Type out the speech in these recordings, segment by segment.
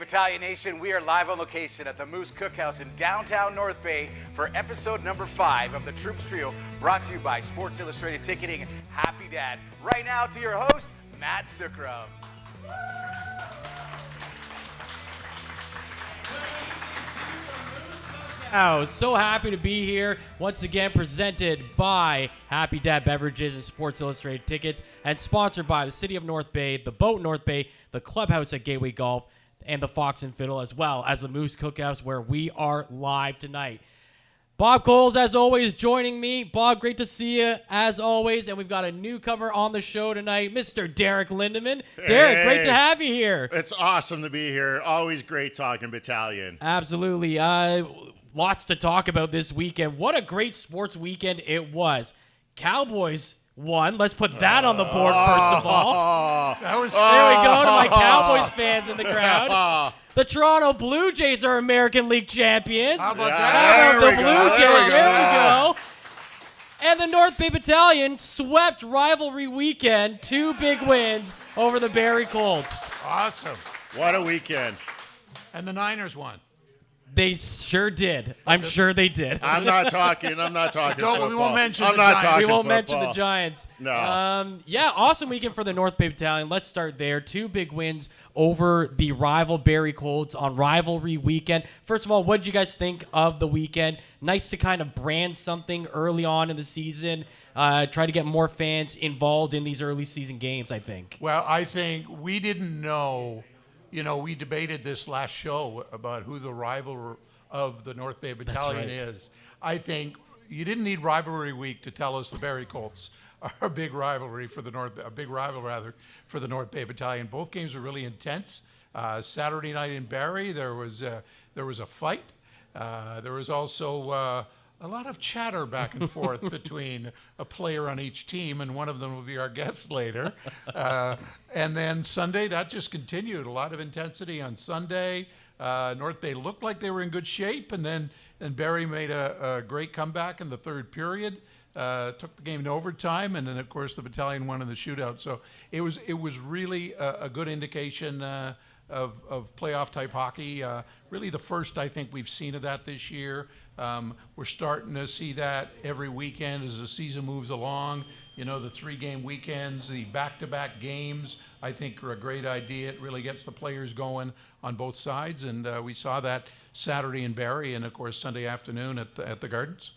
Battalion Nation, we are live on location at the Moose Cookhouse in downtown North Bay for episode number 5 of the Troops Trio, brought to you by Sports Illustrated Ticketing. Happy Dad. Right now to your host, Matt Sookram. Wow, so happy to be here. Once again, presented by Happy Dad Beverages and Sports Illustrated Tickets, and sponsored by the City of North Bay, the Boat North Bay, the Clubhouse at Gateway Golf, and the Fox and Fiddle, as well as the Moose Cookhouse, where we are live tonight. Bob Coles, as always, joining me. Bob, great to see you, as always. And we've got a newcomer on the show tonight, Mr. Derek Lindeman. Derek, great to have you here. It's awesome to be here. Always great talking Battalion. Absolutely. Lots to talk about this weekend. What a great sports weekend it was. Cowboys won. Let's put that on the board first of all. That was There we go to my Cowboys fans in the crowd. The Toronto Blue Jays are American League champions. How about Yeah, that? How about the Blue Jays? There we go. And the North Bay Battalion swept rivalry weekend. 2 big wins over the Barrie Colts. Awesome. What a weekend. And the Niners won. They sure did. I'm sure they did. I'm not talking No, football. we won't mention I'm the not Giants. talking We won't football. mention the Giants. No. Yeah, awesome weekend for the North Bay Battalion. Let's start there. 2 big wins over the rival Barrie Colts on rivalry weekend. First of all, what did you guys think of the weekend? Nice to kind of brand something early on in the season. Try to get more fans involved in these early season games, I think. Well, I think we didn't know. You know, we debated this last show about who the rival of the North Bay Battalion is. I think you didn't need rivalry week to tell us the Barrie Colts are a big rival for the North Bay Battalion. Both games were really intense. Saturday night in Barrie, there was a fight. There was also a lot of chatter back and forth between a player on each team, and one of them will be our guest later. And then Sunday, that just continued. A lot of intensity on Sunday. North Bay looked like they were in good shape, and Barrie made a great comeback in the third period. Took the game to overtime, and then of course the Battalion won in the shootout. So it was really a good indication of playoff type hockey. Really the first I think we've seen of that this year. We're starting to see that every weekend as the season moves along. You know, the 3-game weekends, the back-to-back games, I think are a great idea. It really gets the players going on both sides, and we saw that Saturday in Barrie, and of course Sunday afternoon at the Gardens.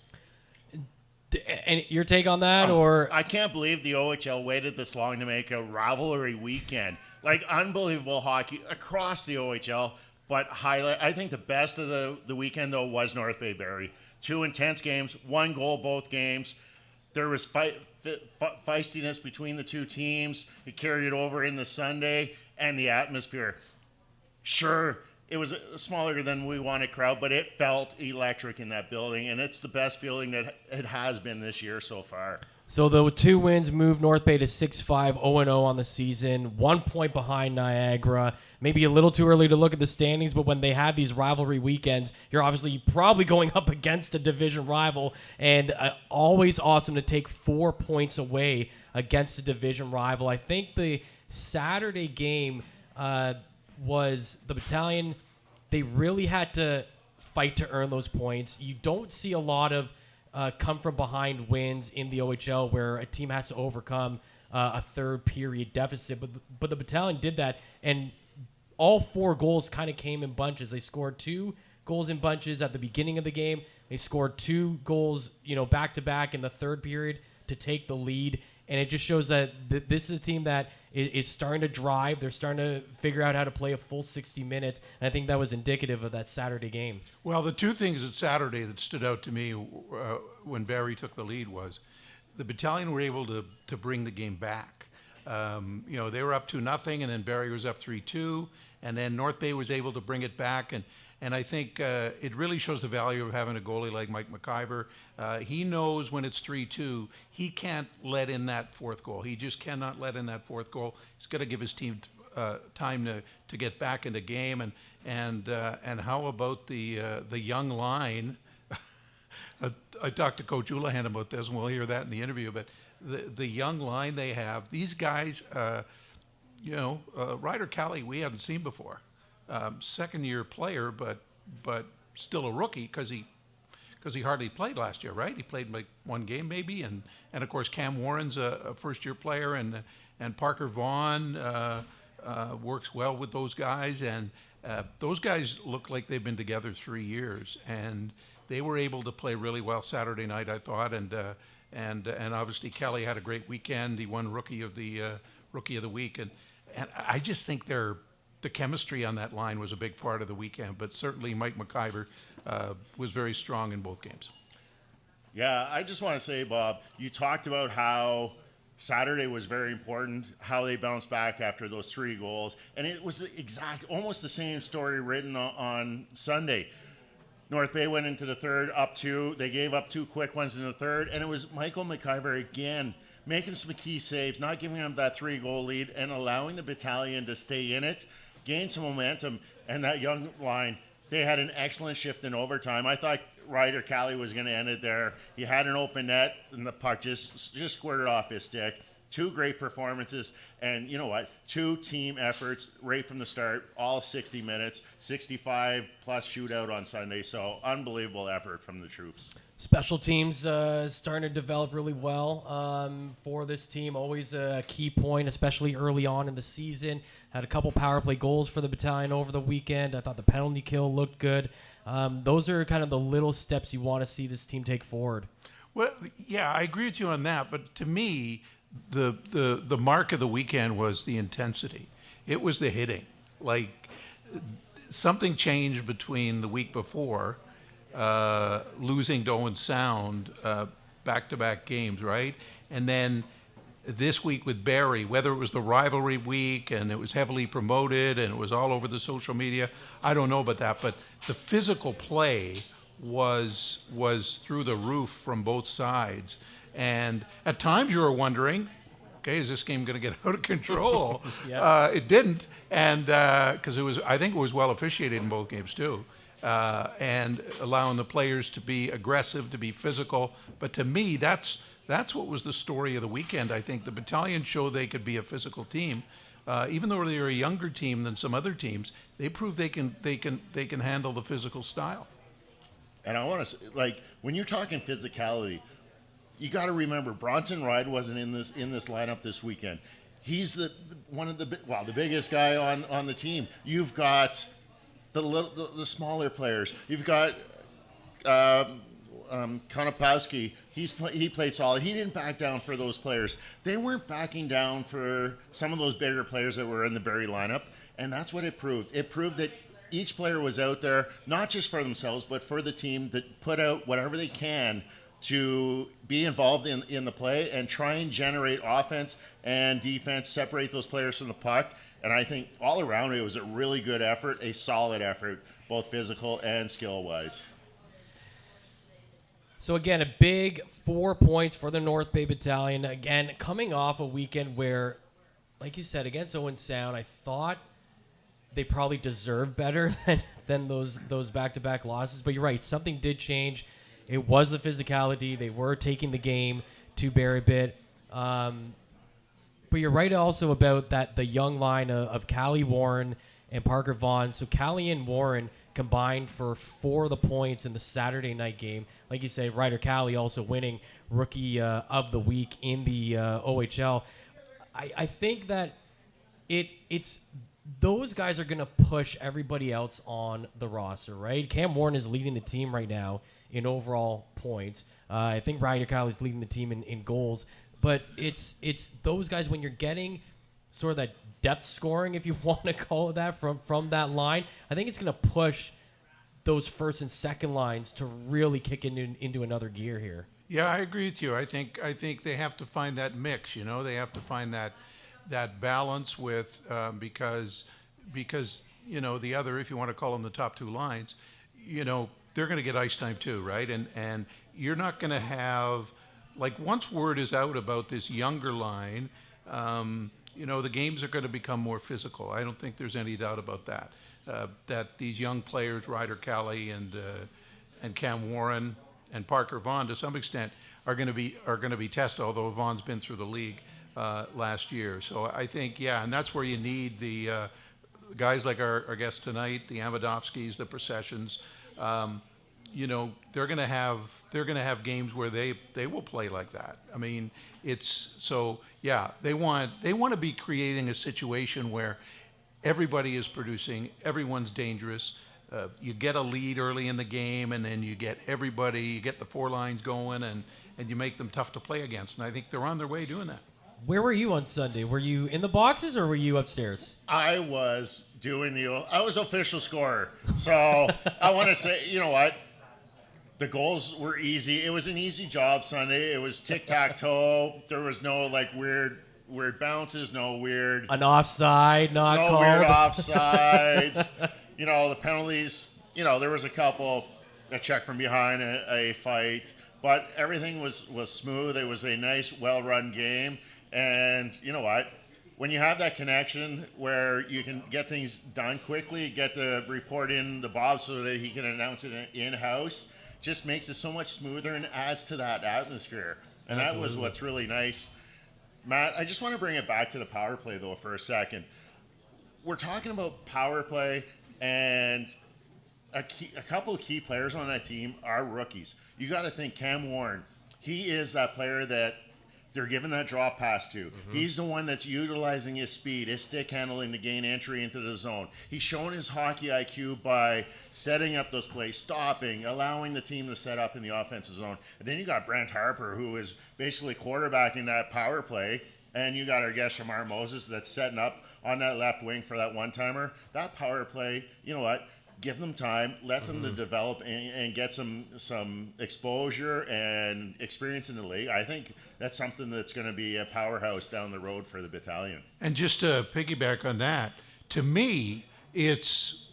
And your take on that, or I can't believe the OHL waited this long to make a rivalry weekend. Like, unbelievable hockey across the OHL. But I think the best of the weekend, though, was North Bay Barrie. 2 intense games, 1 goal both games. There was feistiness between the 2 teams. It carried it over in the Sunday, and the atmosphere. Sure, it was a smaller than we wanted crowd, but it felt electric in that building, and it's the best feeling that it has been this year so far. So the 2 wins moved North Bay to 6-5, 0-0 on the season, 1 point behind Niagara. Maybe a little too early to look at the standings, but when they have these rivalry weekends, you're obviously probably going up against a division rival, and always awesome to take 4 points away against a division rival. I think the Saturday game was the Battalion. They really had to fight to earn those points. You don't see a lot of come from behind wins in the OHL where a team has to overcome a third period deficit, but the Battalion did that, and all 4 goals kind of came in bunches. They scored 2 goals in bunches at the beginning of the game. They scored 2 goals, back to back in the third period to take the lead, and it just shows that this is a team that is starting to drive. They're starting to figure out how to play a full 60 minutes, and I think that was indicative of that Saturday game. Well, the 2 things at Saturday that stood out to me when Barrie took the lead was the Battalion were able to bring the game back. They were up 2-0, and then Barrie was up 3-2, and then North Bay was able to bring it back, and I think it really shows the value of having a goalie like Mike McIver. He knows when it's 3-2, he can't let in that 4th goal. He just cannot let in that 4th goal. He's got to give his team time to get back in the game. And how about the young line? I talked to Coach Houlihan about this, and we'll hear that in the interview. But the young line they have, these guys, Ryder Kelly, we haven't seen before. second-year player, but still a rookie because he hardly played last year, right? He played like one game maybe, and of course Cam Warren's a first-year player, and Parker Vaughan works well with those guys, and those guys look like they've been together 3 years, and they were able to play really well Saturday night, I thought, and obviously Kelly had a great weekend. He won Rookie of the Week, and I just think the chemistry on that line was a big part of the weekend. But certainly Mike McIver was very strong in both games. Yeah, I just want to say, Bob, you talked about how Saturday was very important, how they bounced back after those 3 goals, and it was almost the same story written on Sunday. North Bay went into the third up 2. They gave up 2 quick ones in the third, and it was Michael McIver again making some key saves, not giving them that 3-goal lead, and allowing the Battalion to stay in it, gain some momentum, and that young line, they had an excellent shift in overtime. I thought Ryder Cali was going to end it there. He had an open net, and the puck just squirted off his stick. 2 great performances, and you know what? 2 team efforts right from the start, all 60 minutes, 65 plus shootout on Sunday. So unbelievable effort from the troops. Special teams starting to develop really well for this team. Always a key point, especially early on in the season. Had a couple power play goals for the Battalion over the weekend. I thought the penalty kill looked good. Those are kind of the little steps you want to see this team take forward. Well, yeah, I agree with you on that. But to me, the mark of the weekend was the intensity. It was the hitting. Like, something changed between the week before, losing to Owen Sound, back-to-back games, right? And then this week with Barrie, whether it was the rivalry week and it was heavily promoted and it was all over the social media, I don't know about that, but the physical play was through the roof from both sides. And at times you were wondering, okay, is this game going to get out of control? Yeah. It didn't, and because I think it was well officiated in both games too, and allowing the players to be aggressive, to be physical. But to me, that's what was the story of the weekend. I think the Battalion showed they could be a physical team, even though they're a younger team than some other teams. They proved they can handle the physical style. And I want to say, like, when you're talking physicality, you got to remember Bronson Ride wasn't in this lineup this weekend. He's the biggest guy on the team. You've got the smaller players. You've got Konopowski. He played solid. He didn't back down for those players. They weren't backing down for some of those bigger players that were in the Barrie lineup, and that's what it proved. It proved that each player was out there not just for themselves but for the team, that put out whatever they can to be involved in the play and try and generate offense and defense, separate those players from the puck. And I think all around it was a really good effort, a solid effort, both physical and skill-wise. So again, a big 4 points for the North Bay Battalion. Again, coming off a weekend where, like you said, against Owen Sound, I thought they probably deserved better than those back-to-back losses. But you're right, something did change. It was the physicality. They were taking the game to Barrie bit. But you're right also about that the young line of Callie Warren and Parker Vaughan. So Callie and Warren combined for 4 of the points in the Saturday night game. Like you say, Ryder Callie also winning Rookie of the Week in the OHL. I think that it's those guys are going to push everybody else on the roster, right? Cam Warren is leading the team right now in overall points. I think Ryder Callie's leading the team in goals. But it's those guys, when you're getting sort of that depth scoring, if you want to call it that, from that line, I think it's going to push those first and second lines to really kick into another gear here. Yeah, I agree with you. I think they have to find that mix. You know, they have to find that balance with because you know the other, if you want to call them the top 2 lines, you know, they're going to get ice time too, right? And you're not going to have, like, once word is out about this younger line, you know, the games are going to become more physical. I don't think there's any doubt about that. That these young players, Ryder Callie and Cam Warren and Parker Vaughan, to some extent, are going to be tested. Although Vaughan's been through the league last year, so I think, yeah, and that's where you need the guys like our guest tonight, the Amadovskis, the Processions, they're going to have games where they will play like that. I mean, they want to be creating a situation where everybody is producing, everyone's dangerous. You get a lead early in the game, and then you get the four lines going, and you make them tough to play against. And I think they're on their way doing that. Where were you on Sunday? Were you in the boxes or were you upstairs? I was I was official scorer. So I want to say, you know what? The goals were easy. It was an easy job Sunday. It was tic-tac-toe. There was no weird bounces, no weird... An offside not called. No weird offsides. The penalties, there was a couple, a check from behind, a fight. But everything was smooth. It was a nice, well-run game. And you know what? When you have that connection where you can get things done quickly, get the report in the Bob so that he can announce it in-house, just makes it so much smoother and adds to that atmosphere. And Absolutely. That was what's really nice. Matt, I just want to bring it back to the power play, though, for a second. We're talking about power play, and a couple of key players on that team are rookies. You got to think Cam Warren. He is that player that they're giving that drop pass to. Mm-hmm. He's the one that's utilizing his speed, his stick handling to gain entry into the zone. He's showing his hockey IQ by setting up those plays, stopping, allowing the team to set up in the offensive zone. And then you got Brent Harper, who is basically quarterbacking that power play. And you got our guest, Shamar Moses, that's setting up on that left wing for that one-timer. That power play, you know what? Give them time, let them to develop and get some exposure and experience in the league. I think that's something that's going to be a powerhouse down the road for the Battalion. And just to piggyback on that, to me, it's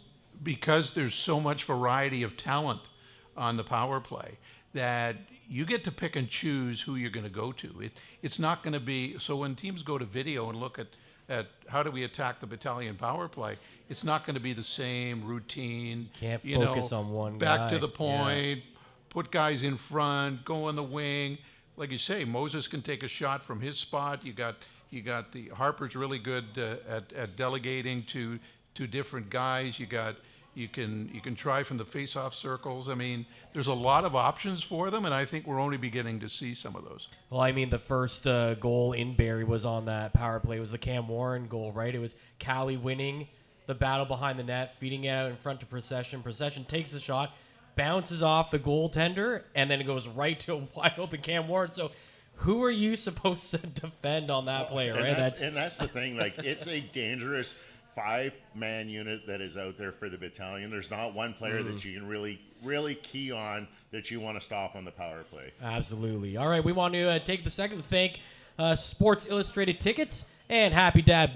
because there's so much variety of talent on the power play that you get to pick and choose who you're going to go to. It's not going to be, so when teams go to video and look at how do we attack the Battalion power play, it's not going to be the same routine. Can't focus on one back guy. To the point, put guys in front, go on the wing. Like you say, Moses can take a shot from his spot. You got the Harper's really good at delegating to different guys. You can try from the face-off circles. I mean, there's a lot of options for them, and I think we're only beginning to see some of those. Well, I mean, the first goal in Barrie was on that power play. It was the Cam Warren goal, right? It was Callie winning the battle behind the net, feeding it out in front to Procession. Procession takes the shot, bounces off the goaltender, and then it goes right to a wide-open Cam Warren. So who are you supposed to defend on that play, right? That's the thing. Like, it's a dangerous five-man unit that is out there for the Battalion. There's not one player that you can really key on that you want to stop on the power play. Absolutely. All right, we want to take the second to thank Sports Illustrated Tickets and Happy Dad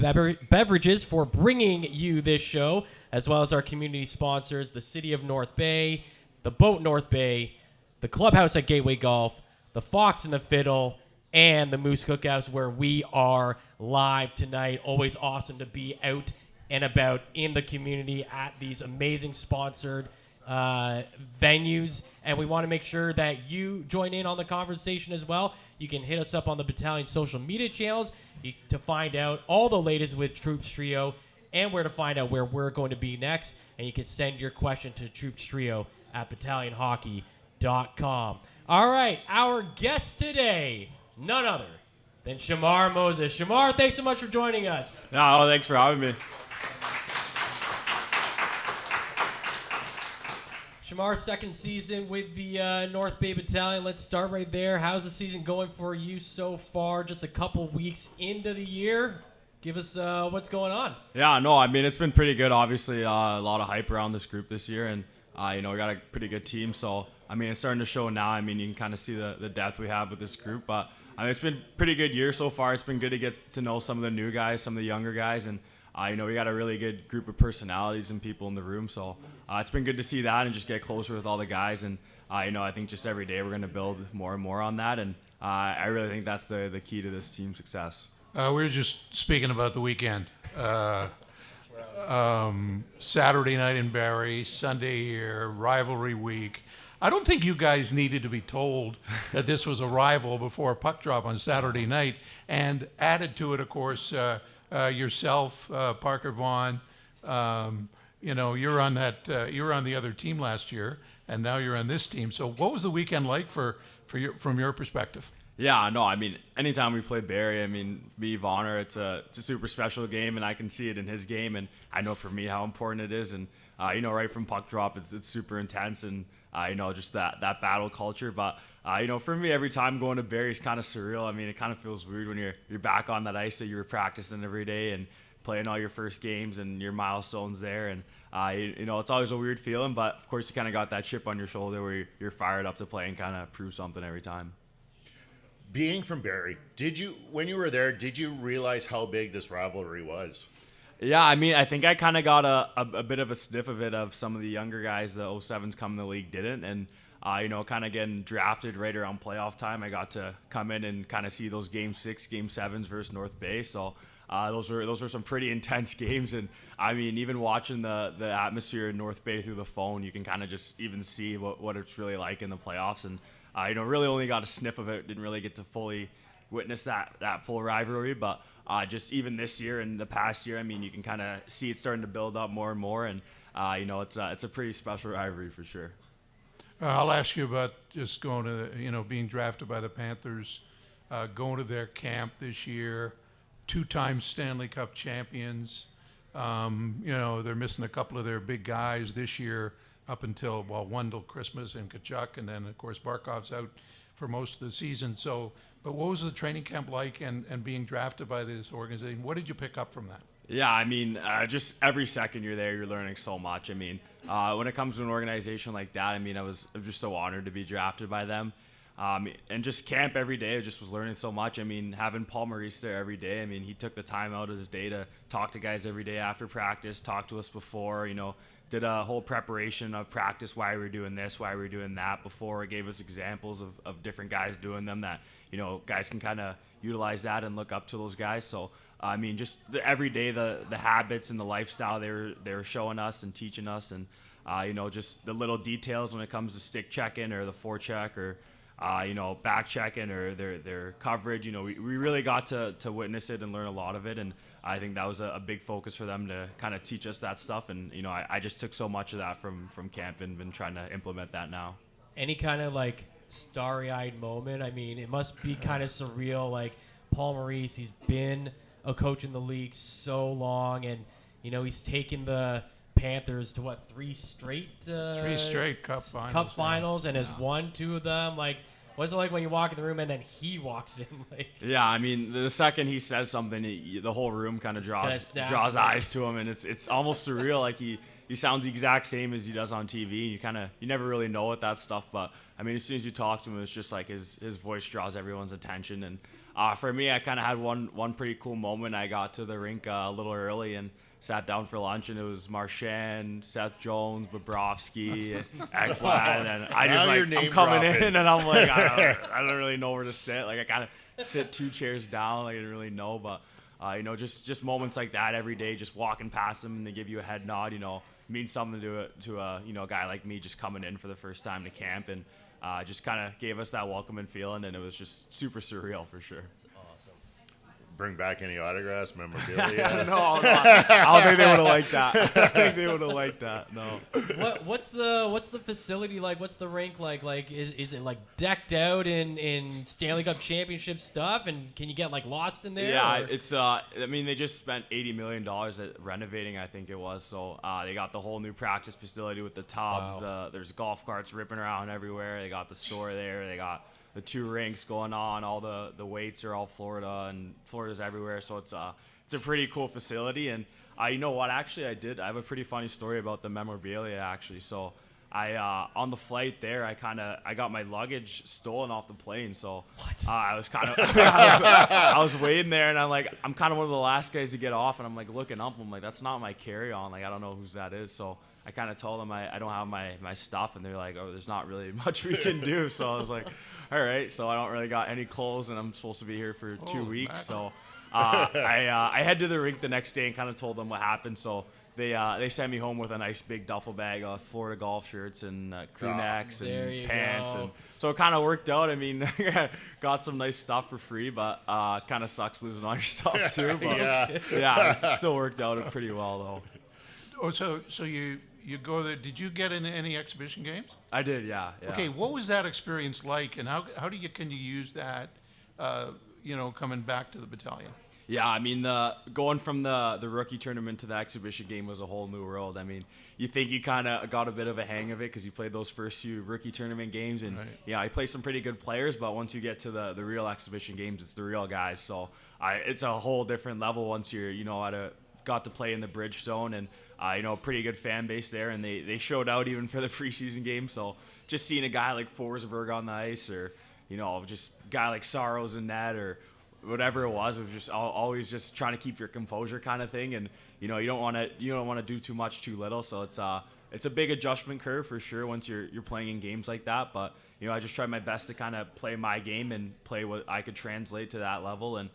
Beverages for bringing you this show, as well as our community sponsors, the City of North Bay, the Boat North Bay, the Clubhouse at Gateway Golf, the Fox and the Fiddle, and the Moose Cookhouse, where we are live tonight. Always awesome to be out and about in the community at these amazing sponsored venues, and we want to make sure that you join in on the conversation as well. You can hit us up on the Battalion social media channels to find out all the latest with Troops Trio and where to find out where we're going to be next, and you can send your question to Troops Trio at battalionhockey.com. All right, our guest today, none other than Shamar Moses. Shamar, thanks so much for joining us. No, thanks for having me. Shamar, second season with the North Bay Battalion. Let's start right there. How's the season going for you so far? Just a couple weeks into the year. Give us what's going on. Yeah, no, I mean, it's been pretty good. Obviously, a lot of hype around this group this year, and we got a pretty good team. So, I mean, it's starting to show now. I mean, you can kind of see the depth we have with this group. But I mean, it's been a pretty good year so far. It's been good to get to know some of the new guys, some of the younger guys, and we got a really good group of personalities and people in the room. So it's been good to see that and just get closer with all the guys. And I think just every day we're going to build more and more on that. And I really think that's the key to this team's success. We were just speaking about the weekend. Saturday night in Barrie, Sunday here, rivalry week. I don't think you guys needed to be told that this was a rival before a puck drop on Saturday night. And added to it, of course, yourself, Parker Vaughn, You're on that. You were on the other team last year, and now you're on this team. So, what was the weekend like from your perspective? Yeah, no, I mean, anytime we play Barrie, I mean, me, Vonner, it's a super special game, and I can see it in his game, and I know for me how important it is, and right from puck drop, it's super intense, and just that battle culture. But for me, every time going to Barrie is kind of surreal. I mean, it kind of feels weird when you're back on that ice that you were practicing every day and playing all your first games and your milestones there, and it's always a weird feeling. But of course, you kind of got that chip on your shoulder where you're fired up to play and kind of prove something every time. Being from Barrie, when you were there, did you realize how big this rivalry was? Yeah, I mean, I think I kind of got a bit of a sniff of it of some of the younger guys, the 07s come in the league didn't. And, kind of getting drafted right around playoff time, I got to come in and kind of see those Game 6, Game 7s versus North Bay. So those were some pretty intense games. And, I mean, even watching the atmosphere in North Bay through the phone, you can kind of just even see what it's really like in the playoffs. And, really only got a sniff of it, didn't really get to fully witness that full rivalry. But just even this year and the past year, I mean, you can kind of see it starting to build up more and more. And, it's a pretty special rivalry for sure. I'll ask you about just going to, being drafted by the Panthers, going to their camp this year, 2-time Stanley Cup champions. They're missing a couple of their big guys this year up until, Wendell, Christmas, and Kachuk, and then, of course, Barkov's out for most of the season. So, but what was the training camp like and being drafted by this organization? What did you pick up from that? Yeah, I mean, just every second you're there, you're learning so much. I mean, when it comes to an organization like that, I mean, I'm just so honored to be drafted by them. And just camp every day, I just was learning so much. I mean, having Paul Maurice there every day, I mean, he took the time out of his day to talk to guys every day after practice, talk to us before, did a whole preparation of practice, why we were doing this, why we were doing that before. It gave us examples of different guys doing them that, guys can kind of utilize that and look up to those guys. So, I mean, just every day, the habits and the lifestyle they were showing us and teaching us, and, just the little details when it comes to stick checking or the forecheck or, back checking or their coverage. We really got to witness it and learn a lot of it. And I think that was a big focus for them to kind of teach us that stuff. And, I just took so much of that from camp and been trying to implement that now. Any kind of like starry-eyed moment? I mean, it must be kind of surreal. Like Paul Maurice, he's been a coach in the league so long, and, he's taken the Panthers to 3 straight? 3 straight Cup finals. And has won 2 of them. Like, what's it like when you walk in the room and then he walks in? Yeah, I mean, the second he says something, the whole room kind of draws eyes to him, and it's almost surreal. Like he sounds the exact same as he does on TV. And you never really know with that stuff, but I mean, as soon as you talk to him, it's just like his voice draws everyone's attention. And for me, I kind of had one pretty cool moment. I got to the rink a little early and sat down for lunch, and it was Marchand, Seth Jones, Bobrovsky, Ekblad, and I'm coming in, and I'm like, I don't really know where to sit. Like, I kind of sit 2 chairs down. Like, I didn't really know, but just moments like that every day, just walking past them and they give you a head nod, means something to a guy like me just coming in for the first time to camp, and just kind of gave us that welcoming feeling, and it was just super surreal for sure. Bring back any autographs, memorabilia? No, I don't think they would have liked that. I don't think they would have liked that. No. What's the facility like? What's the rink like? Like, is it like decked out in Stanley Cup championship stuff? And can you get like lost in there? Yeah, it's I mean, they just spent $80 million at renovating, I think it was. So they got the whole new practice facility with the tubs. Wow. There's golf carts ripping around everywhere. They got the store there. They got the 2 rinks going on. All the weights are all Florida, and Florida's everywhere. So it's a pretty cool facility. And you know what? Actually, I have a pretty funny story about the memorabilia. Actually, so I on the flight there, I got my luggage stolen off the plane. So I was kind of I was waiting there, and I'm kind of one of the last guys to get off, and I'm like looking up. I'm like, that's not my carry-on. Like, I don't know whose that is. So I kind of told them I don't have my stuff, and they're like, oh, there's not really much we can do. So I was like, all right. So I don't really got any clothes, and I'm supposed to be here for 2 weeks. Matt. So I head to the rink the next day and kind of told them what happened. So they sent me home with a nice big duffel bag of Florida golf shirts and crew necks and pants. And so it kind of worked out. I mean, got some nice stuff for free, but kind of sucks losing all your stuff too. But yeah, it still worked out pretty well though. So you go there. Did you get into any exhibition games? I did, yeah. Okay, what was that experience like, and how can you use that, coming back to the battalion? Yeah, I mean, going from the rookie tournament to the exhibition game was a whole new world. I mean, you think you kind of got a bit of a hang of it because you played those first few rookie tournament games, and I played some pretty good players. But once you get to the real exhibition games, it's the real guys. So it's a whole different level once you're got to play in the Bridgestone, and pretty good fan base there, and they showed out even for the preseason game. So just seeing a guy like Forsberg on the ice, or just a guy like Saros in net, or whatever it was just always just trying to keep your composure kind of thing, and you don't want to do too much too little. So it's a big adjustment curve for sure once you're playing in games like that. But I just tried my best to kind of play my game and play what I could translate to that level, and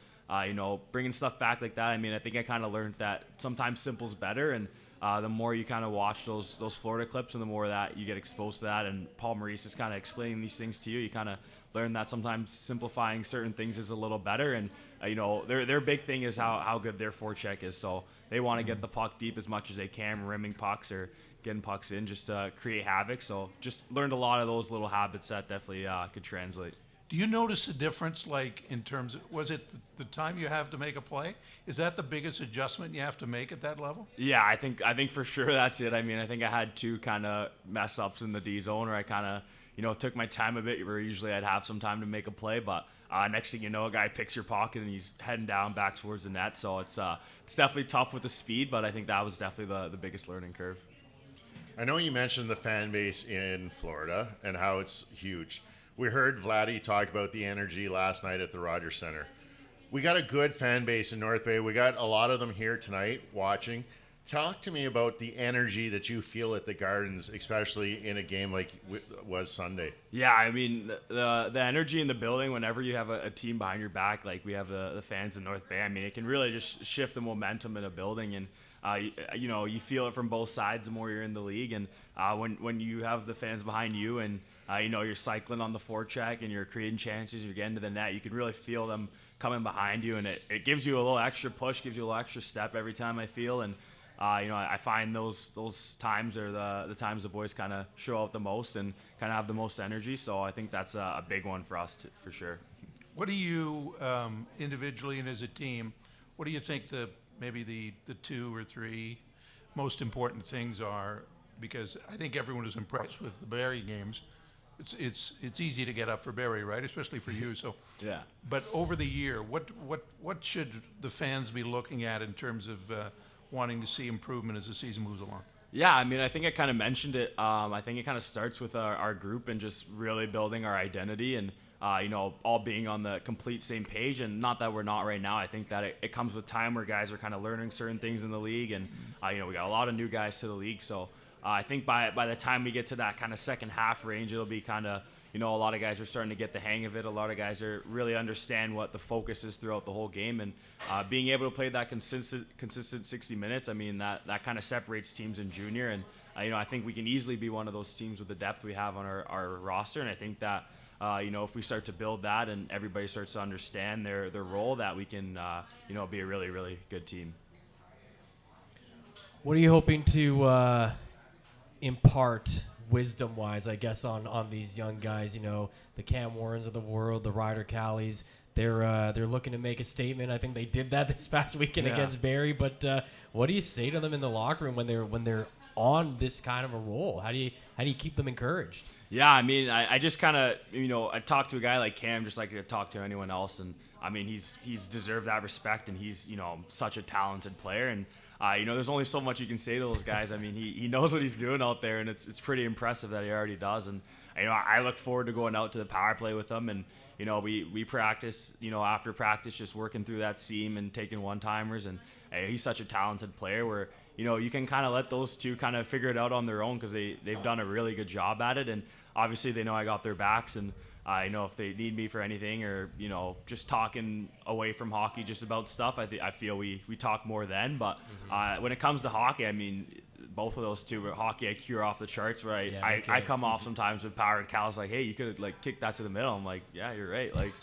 bringing stuff back like that. I mean, I think I kind of learned that sometimes simple's better, and the more you kind of watch those Florida clips, and the more that you get exposed to that, and Paul Maurice is kind of explaining these things to you, you kind of learn that sometimes simplifying certain things is a little better. And their big thing is how good their forecheck is. So they want to get the puck deep as much as they can, rimming pucks or getting pucks in just to create havoc. So just learned a lot of those little habits that definitely could translate. Do you notice a difference, like in terms of, was it the time you have to make a play? Is that the biggest adjustment you have to make at that level? Yeah, I think for sure that's it. I mean, I think I had two kind of mess ups in the D zone where I kind of took my time a bit, where usually I'd have some time to make a play, but next thing you know, a guy picks your pocket and he's heading down back towards the net. So it's definitely tough with the speed, but I think that was definitely the biggest learning curve. I know you mentioned the fan base in Florida and how it's huge. We heard Vladdy talk about the energy last night at the Rogers Center. We got a good fan base in North Bay. We got a lot of them here tonight watching. Talk to me about the energy that you feel at the Gardens, especially in a game like was Sunday. Yeah, I mean, the energy in the building whenever you have a team behind your back, like we have the fans in North Bay, I mean, it can really just shift the momentum in a building. And, you feel it from both sides the more you're in the league. And when you have the fans behind you and, you're cycling on the forecheck and you're creating chances, you're getting to the net, you can really feel them coming behind you. And it gives you a little extra push, gives you a little extra step every time, I feel. And I find those times are the times the boys kind of show out the most and kind of have the most energy. So I think that's a big one for us for sure. What do you individually and as a team, what do you think maybe the 2 or 3 most important things are? Because I think everyone is impressed with the Barrie games. It's easy to get up for Barrie, right? Especially for you. So yeah. But over the year, what should the fans be looking at in terms of wanting to see improvement as the season moves along? Yeah, I mean, I think I kind of mentioned it. I think it kind of starts with our group and just really building our identity and, all being on the complete same page. And not that we're not right now. I think that it comes with time where guys are kind of learning certain things in the league. And, we got a lot of new guys to the league. So I think by the time we get to that kind of second half range, it'll be kind of, a lot of guys are starting to get the hang of it. A lot of guys are really understand what the focus is throughout the whole game, and being able to play that consistent 60 minutes. I mean, that kind of separates teams in junior, and I think we can easily be one of those teams with the depth we have on our roster. And I think that if we start to build that and everybody starts to understand their role, that we can be a really, really good team. What are you hoping to impart wisdom-wise, I guess, on these young guys? The Cam Warrens of the world, the Ryder Callies. They're looking to make a statement. I think they did that this past weekend against Barrie. But what do you say to them in the locker room when they're on this kind of a roll? How do you keep them encouraged? Yeah, I mean, I just kind of I talk to a guy like Cam just like I talk to anyone else, and I mean he's deserved that respect, and he's such a talented player. And there's only so much you can say to those guys. I mean, he knows what he's doing out there, and it's pretty impressive that he already does. And I look forward to going out to the power play with him, and we practice, after practice, just working through that seam and taking one-timers. And he's such a talented player where you can kind of let those two kind of figure it out on their own, because they've done a really good job at it. And obviously they know I got their backs, and if they need me for anything, or just talking away from hockey just about stuff, I feel we talk more then. But when it comes to hockey, I mean, both of those two, hockey IQ are off the charts. Where I come off sometimes with power, and Cal's like, hey, you could have kicked that to the middle. I'm like, yeah, you're right. Like,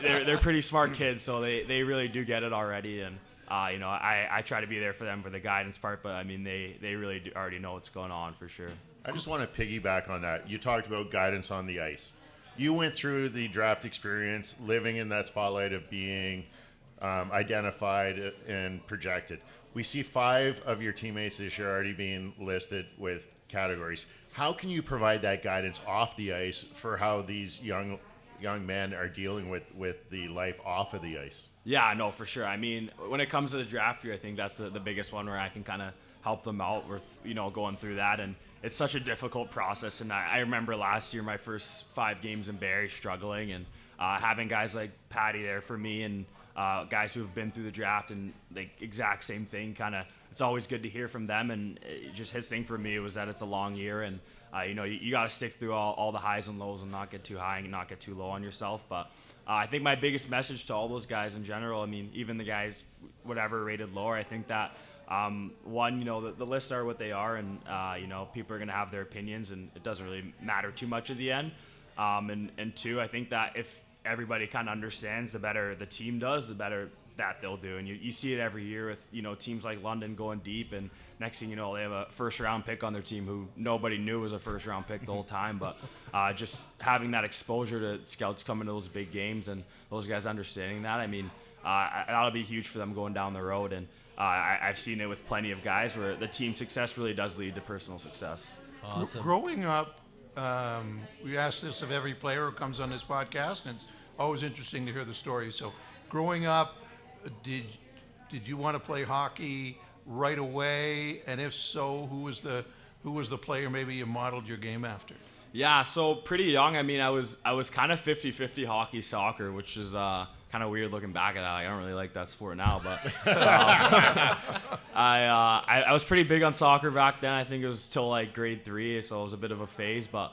they're pretty smart kids, so they really do get it already. And I try to be there for them for the guidance part, but I mean, they really already know what's going on for sure. I just want to piggyback on that. You talked about guidance on the ice. You went through the draft experience, living in that spotlight of being identified and projected. We see 5 of your teammates this year already being listed with categories. How can you provide that guidance off the ice for how these young men are dealing with the life off of the ice? Yeah, no, for sure. I mean, when it comes to the draft year, I think that's the biggest one where I can kind of help them out with, going through that. And it's such a difficult process. And I remember last year, my first 5 games in Barrie, struggling, and having guys like Patty there for me, and guys who have been through the draft, and the exact same thing. Kind of, it's always good to hear from them. And just his thing for me was that it's a long year, and you got to stick through all the highs and lows and not get too high and not get too low on yourself. But I think my biggest message to all those guys in general, I mean, even the guys whatever rated lower, I think that one, the lists are what they are, and people are going to have their opinions, and it doesn't really matter too much at the end. And 2, I think that if everybody kind of understands, the better the team does, the better that they'll do. And you see it every year with teams like London going deep, and next thing you know, they have a first-round pick on their team who nobody knew was a first-round pick the whole time. But just having that exposure to scouts coming to those big games and those guys understanding that, I mean, that'll be huge for them going down the road. And I've seen it with plenty of guys where the team success really does lead to personal success. Awesome. Growing up, we ask this of every player who comes on this podcast, and it's always interesting to hear the story. So, growing up, did you want to play hockey right away? And if so, who was the player maybe you modeled your game after? Yeah, so pretty young. I mean, I was kind of 50-50 hockey soccer, which is kind of weird looking back at that. Like, I don't really like that sport now, but I was pretty big on soccer back then. I think it was till like grade 3, so it was a bit of a phase. But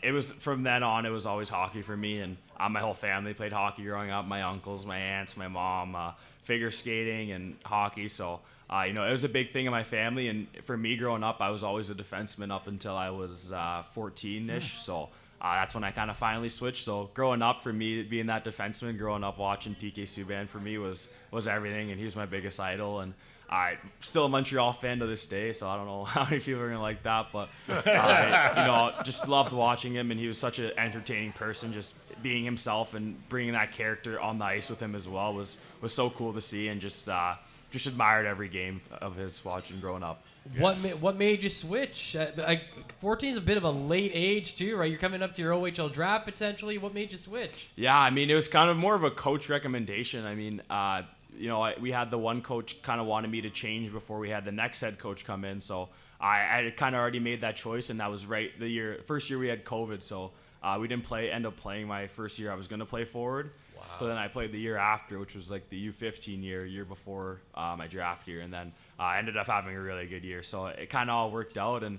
it was from then on, it was always hockey for me, and my whole family played hockey growing up. My uncles, my aunts, my mom, figure skating and hockey. So it was a big thing in my family, and for me growing up, I was always a defenseman up until I was 14-ish. So that's when I kind of finally switched. So growing up, for me, being that defenseman, growing up watching PK Subban for me was everything, and he was my biggest idol. And I'm still a Montreal fan to this day, so I don't know how many people are going to like that, but just loved watching him, and he was such an entertaining person. Just being himself and bringing that character on the ice with him as well was so cool to see, and just admired every game of his watching growing up. What made you switch? 14 is a bit of a late age too, right? You're coming up to your OHL draft potentially. What made you switch? Yeah, I mean, it was kind of more of a coach recommendation. I mean, we had the one coach kind of wanted me to change before we had the next head coach come in, so I had kind of already made that choice, and that was right first year we had COVID, so we didn't end up playing my first year I was going to play forward. Wow. So then I played the year after, which was like the U15 year before my draft year, and then I ended up having a really good year. So it kind of all worked out, and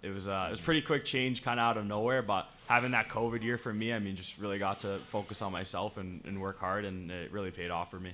it was pretty quick change kind of out of nowhere, but having that COVID year for me, I mean, just really got to focus on myself and work hard, and it really paid off for me.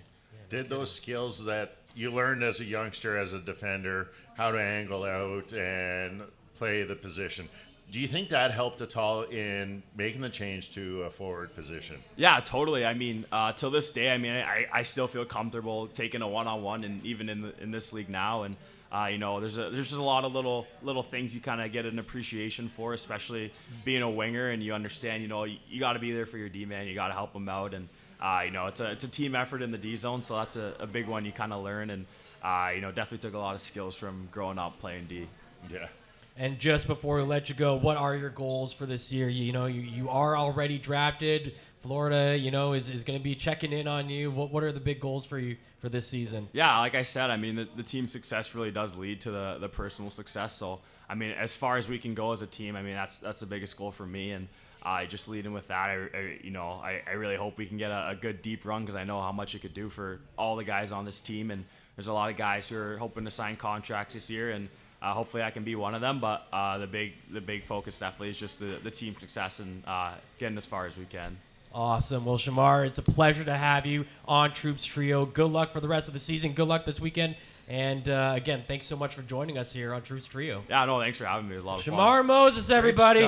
Did those skills that you learned as a youngster, as a defender, how to angle out and play the position, do you think that helped at all in making the change to a forward position? Yeah, totally. I mean, till this day, I mean, I still feel comfortable taking a one-on-one, and even in this league now. And there's just a lot of little things you kind of get an appreciation for, especially being a winger, and you understand, you got to be there for your D-man, you got to help them out, and it's a team effort in the D zone, so that's a big one you kind of learn, and definitely took a lot of skills from growing up playing D. Yeah. And just before we let you go, what are your goals for this year? You are already drafted. Florida, is going to be checking in on you. What are the big goals for you for this season? Yeah, like I said, I mean, the team success really does lead to the personal success. So, I mean, as far as we can go as a team, I mean, that's the biggest goal for me. And just leading with that, I really hope we can get a good deep run, because I know how much it could do for all the guys on this team. And there's a lot of guys who are hoping to sign contracts this year, and hopefully I can be one of them. But the big focus definitely is just the team success and getting as far as we can. Awesome. Well, Shamar, it's a pleasure to have you on Troops Trio. Good luck for the rest of the season. Good luck this weekend. And again, thanks so much for joining us here on Troops Trio. Yeah, no, thanks for having me. It was a lot of fun. Shamar Moses, everybody.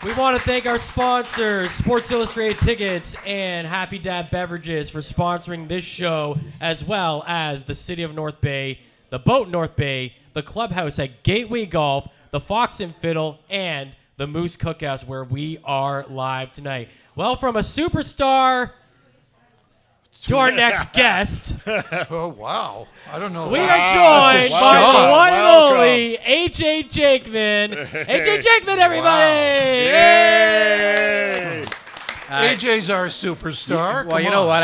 We want to thank our sponsors, Sports Illustrated Tickets and Happy Dad Beverages, for sponsoring this show, as well as the City of North Bay, the Boat North Bay, the Clubhouse at Gateway Golf, the Fox and Fiddle, and the Moose Cookhouse, where we are live tonight. Well, from a superstar to our next guest, Oh, wow. I don't know. we Wow. are joined by the shock. one and Welcome. only AJ Jakeman. AJ Jakeman, everybody! Yay! AJ's our superstar. Well, Come you know on. what?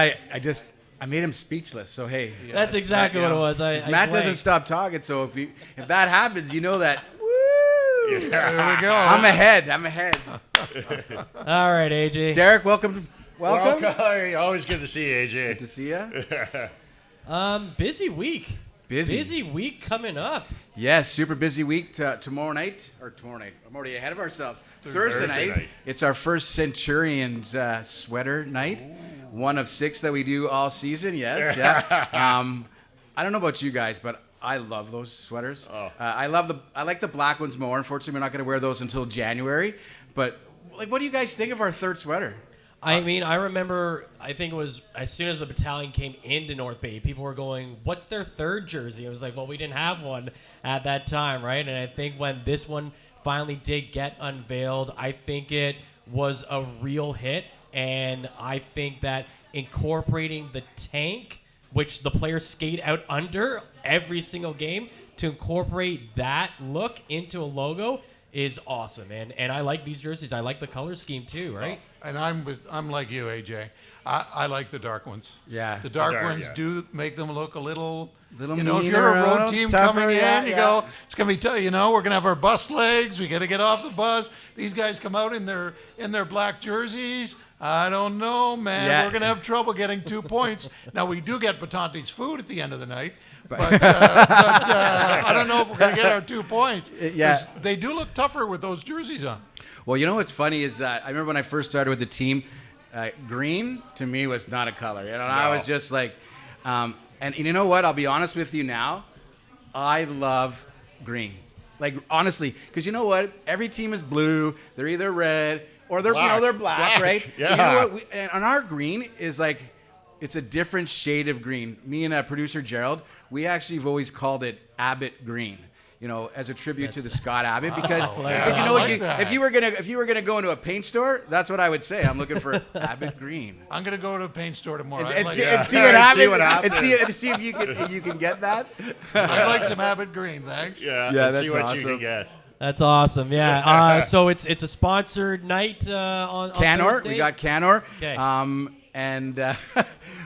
I made him speechless. So hey, That's exactly what it was. I Matt doesn't blanked. stop talking. So if that happens, you know that. There we go. I'm ahead. All right, AJ. Derek, welcome. Always good to see you, AJ. Good to see you. Busy week. Busy. Busy week coming up. Yes, super busy week. Tomorrow night. I'm already ahead of ourselves. Thursday night. It's our first Centurions sweater night. One of 6 that we do all season. Yes. Yeah. I don't know about you guys, but I love those sweaters. Oh. I like the black ones more. Unfortunately, we're not going to wear those until January. But what do you guys think of our third sweater? I mean, I remember, I think it was as soon as the battalion came into North Bay, people were going, what's their third jersey? I was like, well, we didn't have one at that time, right? And I think when this one finally did get unveiled, I think it was a real hit. And I think that incorporating the tank, which the players skate out under every single game, to incorporate that look into a logo is awesome. And I like these jerseys. I like the color scheme too, right? And I'm like you, AJ. I like the dark ones. Yeah. The dark Dark, ones yeah. do make them look a little if meaner, you're a road team tougher, coming in, yeah, you yeah. go, it's going to be tough. We're going to have our bus legs. We got to get off the bus. These guys come out in their black jerseys. I don't know, man. Yeah. We're going to have trouble getting 2 points. Now, we do get Batante's food at the end of the night, but I don't know if we're going to get our 2 points. Yeah. 'Cause they do look tougher with those jerseys on. Well, you know what's funny is that I remember when I first started with the team, green to me was not a color. And I was just like, and you know what? I'll be honest with you now. I love green. Like, honestly, because you know what? Every team is blue. They're either red or they're they're black, right? Yeah. You know what? And our green is like, it's a different shade of green. Me and producer Gerald, we actually have always called it Abbott green. As a tribute to the Scott Abbott, because you know what? If you were gonna go into a paint store, that's what I would say. I'm looking for Abbott green. I'm going to go to a paint store tomorrow. And I'd see like- what happens. See what happens. And see if you can get that. I'd like some Abbott green, thanks. Yeah, Yeah, let's see that's what you awesome. can get. That's awesome. Yeah. So it's a sponsored night on Canor, Thursday? we got Canor. Okay. And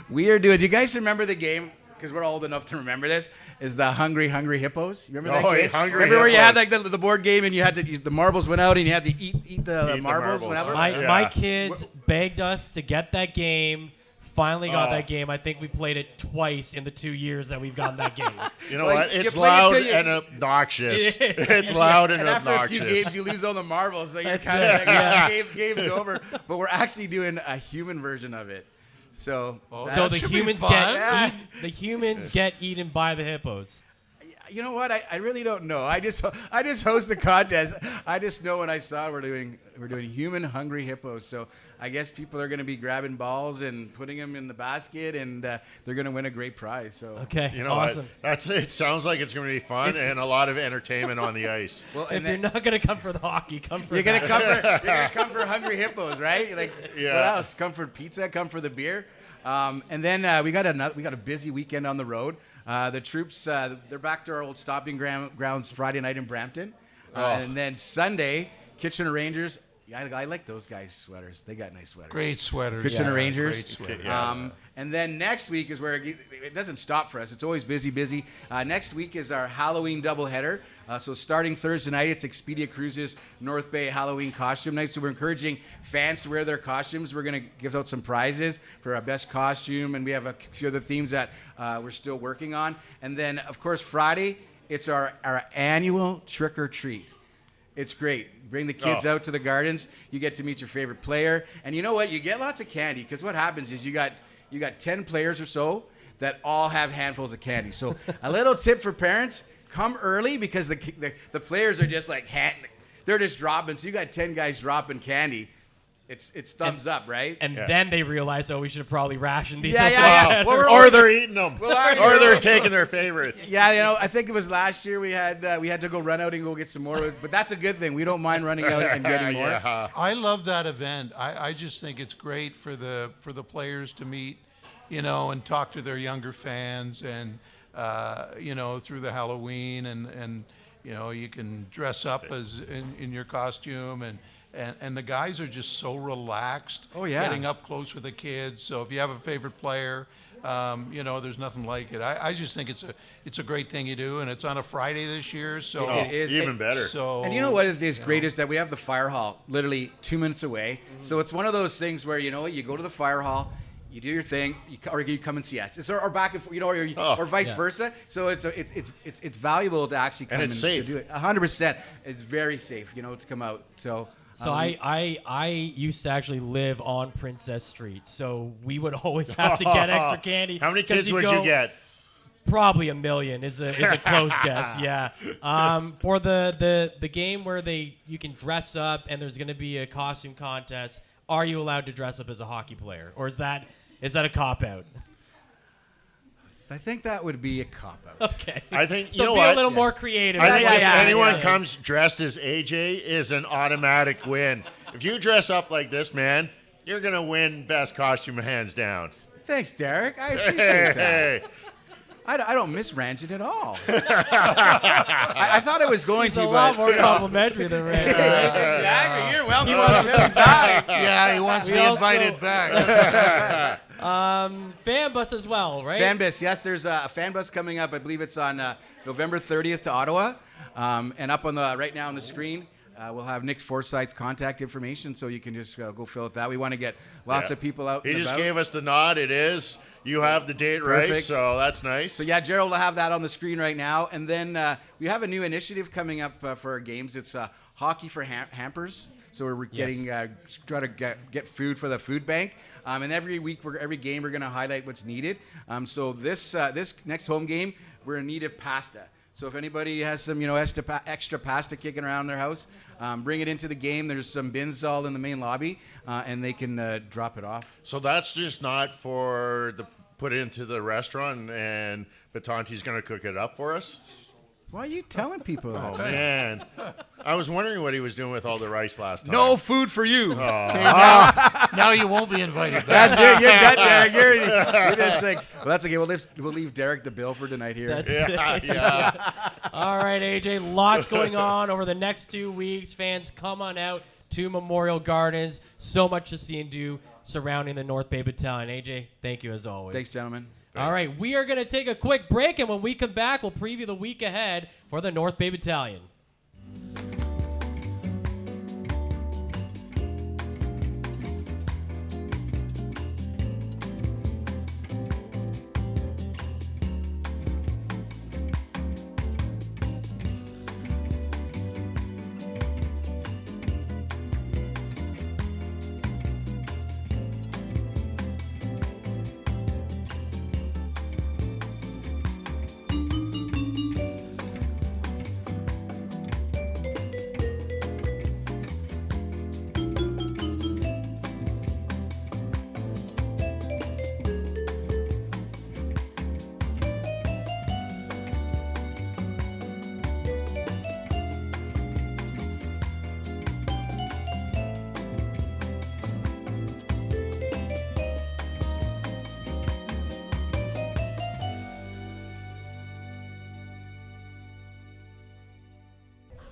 we are doing. Do you guys remember the game? Because we're old enough to remember this. Is the Hungry Hippos? You remember that Oh, game? yeah, Hungry Remember where you had Hippos. like the board game and you had to the marbles went out and you had to eat the marbles. marbles. Whatever. My kids begged us to get that game. Finally got Oh. that game. I think we played it twice in the 2 years that we've gotten that game. You know Like, what? you It's play it loud till you- and obnoxious. It is. It's loud and And after obnoxious. a few games, you lose all the marbles, so you're That's kind it, of yeah. game's over. But we're actually doing a human version of it. So, So That the should be humans fun. get the humans get eaten by the hippos. you know what? I really don't know. I just host the contest. I just know when I saw we're doing human hungry hippos. So I guess people are going to be grabbing balls and putting them in the basket, and they're going to win a great prize. So Okay, You know awesome. what? It sounds like it's going to be fun and a lot of entertainment on the ice. well, If and you're then, not gonna come for the hockey, come for you're that. gonna come for hungry hippos, right? Like Yeah. what else? Come for pizza. Come for the beer. And then we got a busy weekend on the road. The troops they're back to our old stopping grounds Friday night in Brampton, and then Sunday Kitchener Rangers. Yeah, I like those guys' sweaters. They got nice sweaters. Great sweaters. Kitchener Rangers. Great sweaters. And then next week is where it doesn't stop for us. It's always busy. Next week is our Halloween doubleheader. So starting Thursday night, it's Expedia Cruises North Bay Halloween costume night. So we're encouraging fans to wear their costumes. We're going to give out some prizes for our best costume, and we have a few other themes that we're still working on. And then, of course, Friday, it's our annual trick or treat. It's great. Bring the kids out to the gardens. You get to meet your favorite player. And you know what? You get lots of candy, because what happens is you got 10 players or so that all have handfuls of candy. So a little tip for parents, come early, because the players are just like they're just dropping. So you got 10 guys dropping candy. It's thumbs up, right? And then they realize, we should have probably rationed these. Yeah. Well, or they're eating them. Well, or they're taking their favorites. Yeah, I think it was last year we had to go run out and go get some more. But that's a good thing. We don't mind running out and getting more. Yeah. I love that event. I just think it's great for the players to meet, and talk to their younger fans, and through the Halloween, and you can dress up as in your costume, and the guys are just so relaxed. Oh, yeah. Getting up close with the kids. So if you have a favorite player, there's nothing like it. I just think it's a great thing you do, and it's on a Friday this year. So It is. Even better. And you know what is great is that we have the fire hall literally 2 minutes away. So it's one of those things where you go to the fire hall, you do your thing, or you come and see us, or back and forth, or vice versa. So it's valuable to actually come and it's safe. To do it. 100%. It's very safe, to come out. So I used to actually live on Princess Street, so we would always have to get extra candy. How many kids would you get? Probably 1 million is a close guess. Yeah. For the game where you can dress up and there's going to be a costume contest, are you allowed to dress up as a hockey player, or is that a cop out? I think that would be a cop-out. Okay. I think so you know be what? a little more creative. I think if anyone comes dressed as AJ, is an automatic win. If you dress up like this, man, you're gonna win best costume hands down. Thanks, Derek. I appreciate that. I don't miss Ranjit at all. I thought I was going He's to, a but lot more complimentary than Randy. exactly. You're welcome. He wants to die. yeah, he wants to be invited back. Fan bus as well, right? Fan bus, yes. There's a fan bus coming up. I believe it's on November 30th to Ottawa, and up on right now on the screen. We'll have Nick Forsythe's contact information, so you can just go fill out that. We want to get lots of people out. He just gave us the nod. It is. You have the date right, so that's nice. So, Gerald will have that on the screen right now. And then we have a new initiative coming up for our games. It's hockey for hampers. So we're getting try to get food for the food bank. And every week, every game, we're going to highlight what's needed. So this next home game, we're in need of pasta. So if anybody has some, extra pasta kicking around their house, bring it into the game. There's some bins all in the main lobby, and they can drop it off. So that's just not for put into the restaurant, and Batanti's going to cook it up for us? Why are you telling people that? Oh, man. I was wondering what he was doing with all the rice last time. No food for you. Okay, now you won't be invited back. That's it. You're done, Derek. You're just like, well, that's okay. We'll leave Derek the bill for tonight here. That's it. Yeah. All right, AJ. Lots going on over the next 2 weeks. Fans, come on out to Memorial Gardens. So much to see and do surrounding the North Bay Battalion. AJ, thank you as always. Thanks, gentlemen. All right, we are going to take a quick break, and when we come back, we'll preview the week ahead for the North Bay Battalion.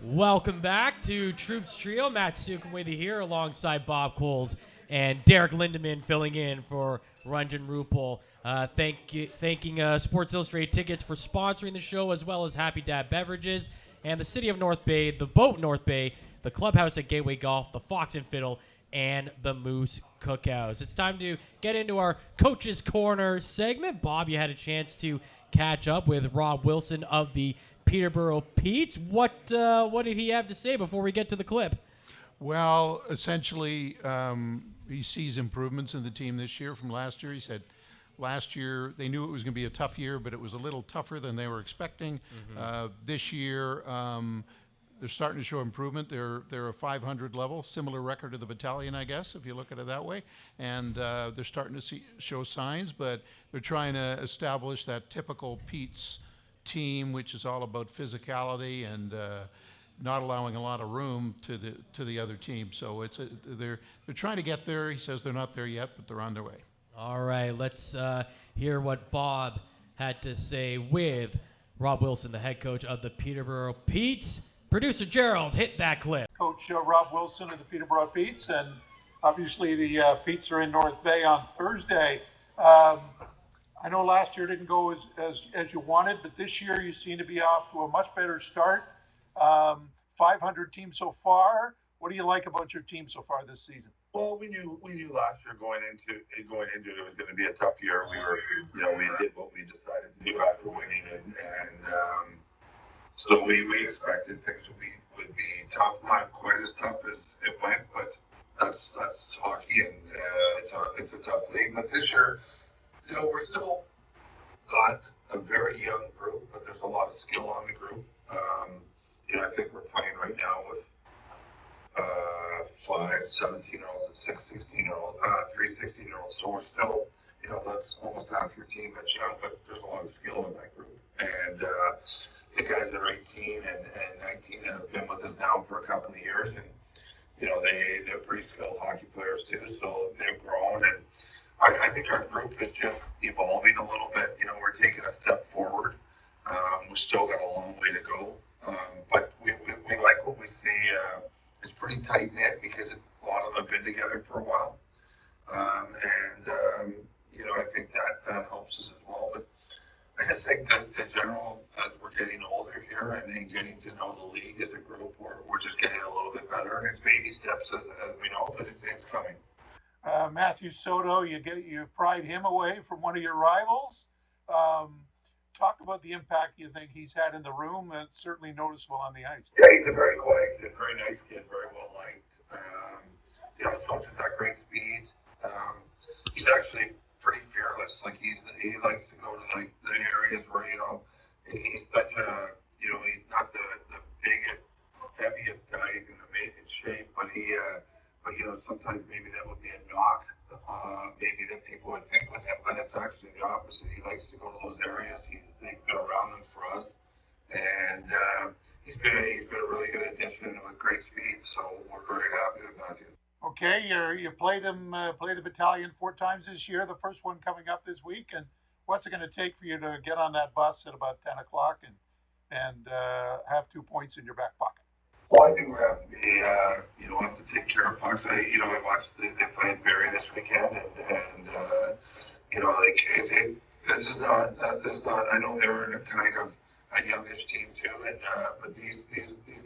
Welcome back to Troops Trio. Matt Sookram with you here alongside Bob Coles and Derek Lindeman filling in for Ranjan Rupal. Thanking Sports Illustrated Tickets for sponsoring the show, as well as Happy Dad Beverages and the City of North Bay, the Boat North Bay, the Clubhouse at Gateway Golf, the Fox and Fiddle, and the Moose Cookhouse. It's time to get into our Coach's Corner segment. Bob, you had a chance to catch up with Rob Wilson of the Peterborough Pete's. What did he have to say before we get to the clip? Well, essentially, he sees improvements in the team this year from last year. He said last year they knew it was going to be a tough year, but it was a little tougher than they were expecting. This year, they're starting to show improvement. They're a 500 level, similar record to the Battalion, I guess, if you look at it that way. And they're starting to show signs, but they're trying to establish that typical Pete's team, which is all about physicality and not allowing a lot of room to the other team. So they're trying to get there. He says they're not there yet, but they're on their way. All right, let's hear what Bob had to say with Rob Wilson, the head coach of the Peterborough Petes. Producer Gerald, hit that clip. Coach Rob Wilson of the Peterborough Petes, and obviously the Petes are in North Bay on Thursday. I know last year didn't go as you wanted, but this year you seem to be off to a much better start. 500 teams so far. What do you like about your team so far this season? Well, we knew last year going into it was going to be a tough year. We did what we decided to do after winning, and so we expected things would be tough. Not quite as tough as it went, but that's hockey, and it's a tough league. But this year, we're still got a very young group, but there's a lot of skill on the group. I think we're playing right now with 5 17-year-olds and 6 16-year-olds, 3 16-year-olds. So we're still, that's almost half your team that's young, but there's a lot of skill in that group. And the guys that are 18 and 19 have been with us now for a couple of years, and they're pretty skilled hockey players too. So they've grown, and I think our group is just evolving a little bit. We're taking a step forward. We've still got a long way to go, but we like what we see. It's pretty tight knit because a lot of them have been together for a while, and I think that helps us as well. But I just think that in general, as we're getting older here and getting to know the league as a group, we're just getting a little bit better. And it's baby steps as we know, but it's coming. Matthew Soto, you pried him away from one of your rivals. Talk about the impact you think he's had in the room, and it's certainly noticeable on the ice. Yeah, he's a very quiet kid, very nice kid, very well liked. Coach has got great speed. He's actually pretty fearless. Like he likes to go to like the areas where he's such a he's not the biggest, heaviest guy. He's in amazing shape, but sometimes maybe that would be a knock. Maybe that people would think with him, but it's actually the opposite. He likes to go to those areas. He's been around them for us, and he's been a really good addition with great speed. So we're very happy with Matthew. Okay, you play the Battalion 4 times this year. The first one coming up this week, and what's it going to take for you to get on that bus at about 10 o'clock and have 2 points in your back pocket? Well, I think we have to be, have to take care of pucks. I watched they played Barrie this weekend, and this is not. I know they were in a kind of a youngish team too, but these